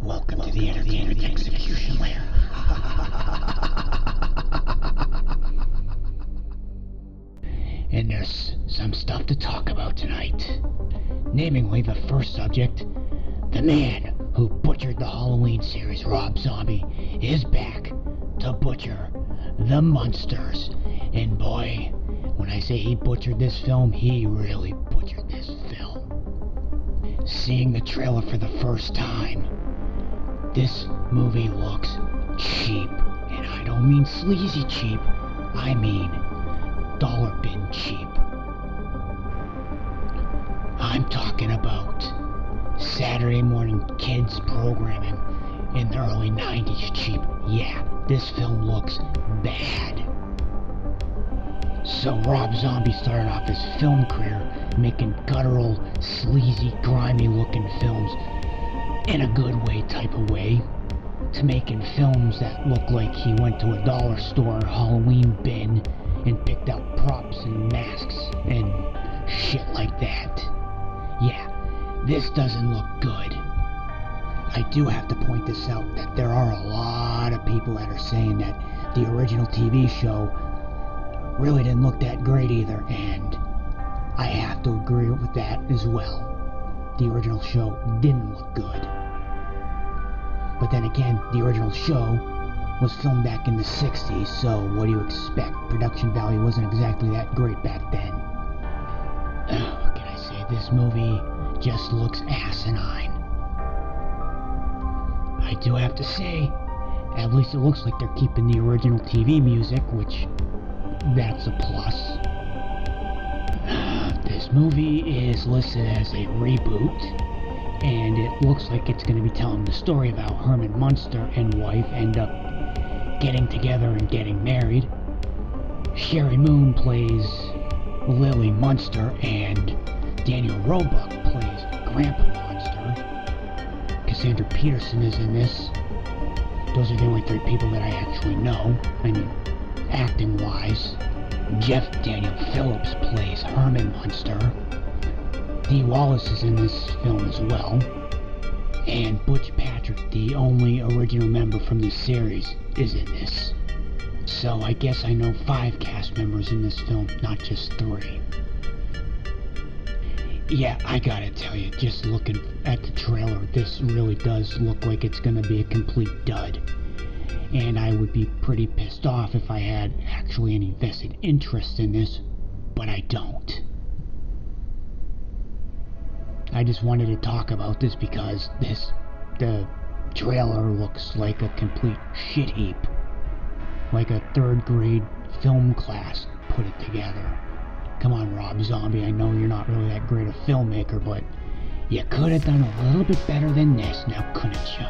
Welcome to the entertainment execution lair. And there's some stuff to talk about tonight. Namely, the first subject, the man who butchered the Halloween series, Rob Zombie, is back to butcher the Munsters. And boy, when I say he butchered this film, he really butchered this film. Seeing the trailer for the first time, this movie looks cheap. And I don't mean sleazy cheap, I mean dollar bin cheap. I'm talking about Saturday morning kids programming in the early 90s cheap. Yeah, this film looks bad. So Rob Zombie started off his film career making guttural, sleazy, grimy looking films in a good way type of way, to making films that look like he went to a dollar store Halloween bin and picked out props and masks and shit like that. Yeah, this doesn't look good. I do have to point this out that there are a lot of people that are saying that the original TV show really didn't look that great either, and I have to agree with that as well. The original show didn't look good. But then again, the original show was filmed back in the 60s, so what do you expect? Production value wasn't exactly that great back then. What can I say? This movie just looks asinine. I do have to say, at least it looks like they're keeping the original TV music, which, that's a plus. This movie is listed as a reboot, and it looks like it's going to be telling the story about Herman Munster and wife end up getting together and getting married. Sherry Moon plays Lily Munster, and Daniel Roebuck plays Grandpa Munster. Cassandra Peterson is in this. Those are the only three people that I actually know, I mean, acting-wise. Jeff Daniel Phillips plays Herman Munster. Dee Wallace is in this film as well. And Butch Patrick, the only original member from this series, is in this. So I guess I know 5 cast members in this film, not just 3. Yeah, I gotta tell you, just looking at the trailer, this really does look like it's gonna be a complete dud. And I would be pretty pissed off if I had actually any vested interest in this, but I don't. I just wanted to talk about this because the trailer looks like a complete shit heap. Like a 3rd grade film class put it together. Come on, Rob Zombie, I know you're not really that great a filmmaker, but you could have done a little bit better than this, now couldn't you?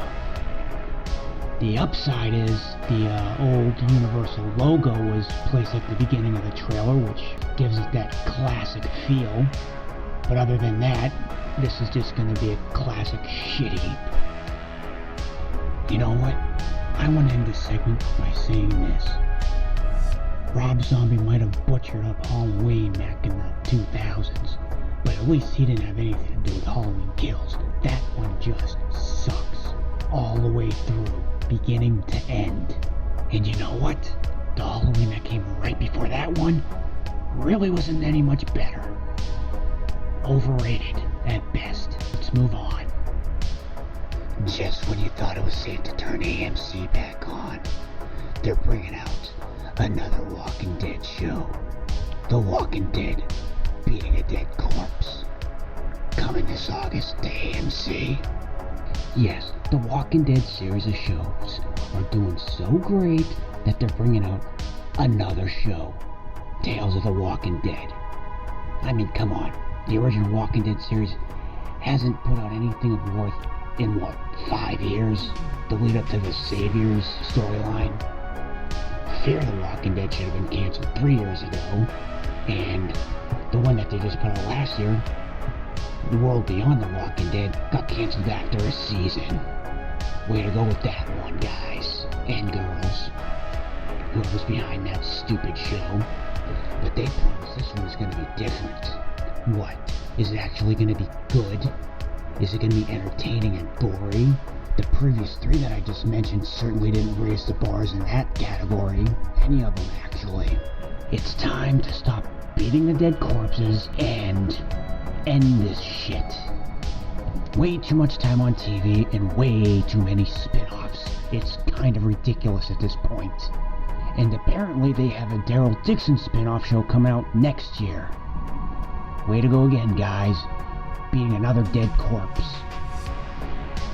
The upside is the old Universal logo was placed at the beginning of the trailer, which gives it that classic feel. But other than that, this is just going to be a classic shit heap. You know what? I want to end this segment by saying this. Rob Zombie might have butchered up Halloween back in the 2000s, but at least he didn't have anything to do with Halloween Kills. That one just sucks all the way through, beginning to end. And you know what? The Halloween that came right before that one really wasn't any much better. Overrated at best. Let's move on. Just when you thought it was safe to turn AMC back on, they're bringing out another Walking Dead show. The Walking Dead Beating a Dead Corpse. Coming this August to AMC. Yes, the Walking Dead series of shows are doing so great that they're bringing out another show. Tales of the Walking Dead. I mean, come on. The original Walking Dead series hasn't put out anything of worth in, 5 years? The lead up to the Saviors storyline. Fear the Walking Dead should have been canceled 3 years ago. And the one that they just put out last year, The World Beyond the Walking Dead, got canceled after a season. Way to go with that one, guys. And girls. Whoever's behind that stupid show. But they promised this one was going to be different. What? Is it actually going to be good? Is it going to be entertaining and gory? The previous three that I just mentioned certainly didn't raise the bars in that category. Any of them, actually. It's time to stop beating the dead corpses and end this shit. Way too much time on TV and way too many spin-offs. It's kind of ridiculous at this point. And apparently they have a Daryl Dixon spin-off show coming out next year. Way to go again, guys. Beating another dead corpse.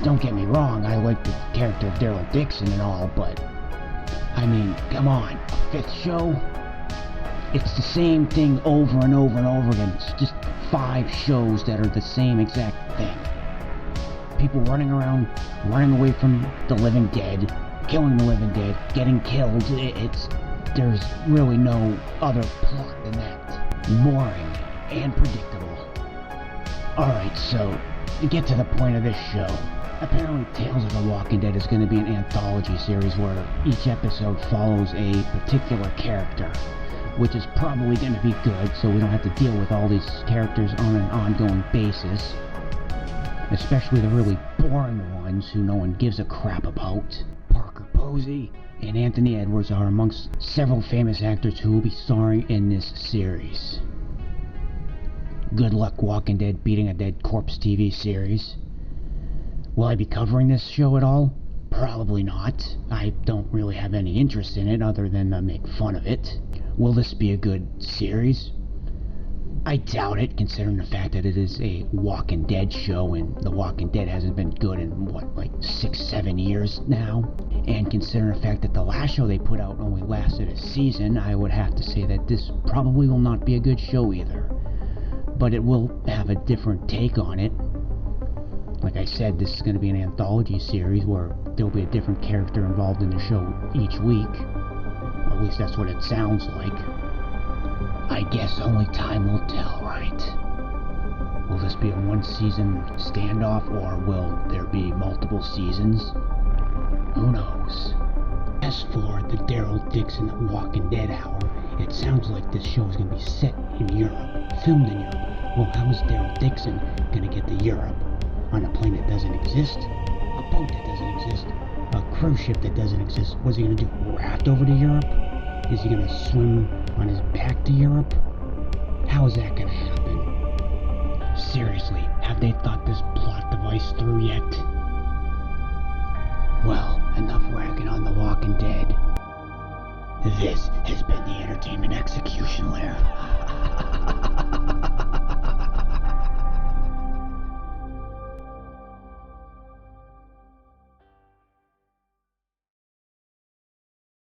Don't get me wrong, I like the character of Daryl Dixon and all, but I mean, come on, a fifth show? It's the same thing over and over and over again. It's just 5 shows that are the same exact thing. People running around, running away from the living dead, killing the living dead, getting killed. There's really no other plot than that. Boring and predictable. Alright, so, to get to the point of this show, apparently Tales of the Walking Dead is going to be an anthology series where each episode follows a particular character, which is probably going to be good, so we don't have to deal with all these characters on an ongoing basis, especially the really boring ones who no one gives a crap about. Parker Posey and Anthony Edwards are amongst several famous actors who will be starring in this series. Good luck, Walking Dead beating a dead corpse TV series. Will I be covering this show at all? Probably not. I don't really have any interest in it other than to make fun of it. Will this be a good series? I doubt it, considering the fact that it is a Walking Dead show and The Walking Dead hasn't been good in, like 6-7 years now? And considering the fact that the last show they put out only lasted a season, I would have to say that this probably will not be a good show either. But it will have a different take on it. Like I said, this is going to be an anthology series where there'll be a different character involved in the show each week. Or at least that's what it sounds like. I guess only time will tell, right? Will this be a 1-season standoff, or will there be multiple seasons? Who knows? As for the Daryl Dixon Walking Dead Hour, it sounds like this show is going to be set in Europe, filmed in Europe. Well, how is Daryl Dixon going to get to Europe? On a plane that doesn't exist? A boat that doesn't exist? A cruise ship that doesn't exist? What's he going to do? Raft over to Europe? Is he going to swim on his back to Europe? How is that going to happen? Seriously, have they thought this plot device through yet? Well, enough ragging on The Walking Dead. This has been the Entertainment Execution Lair.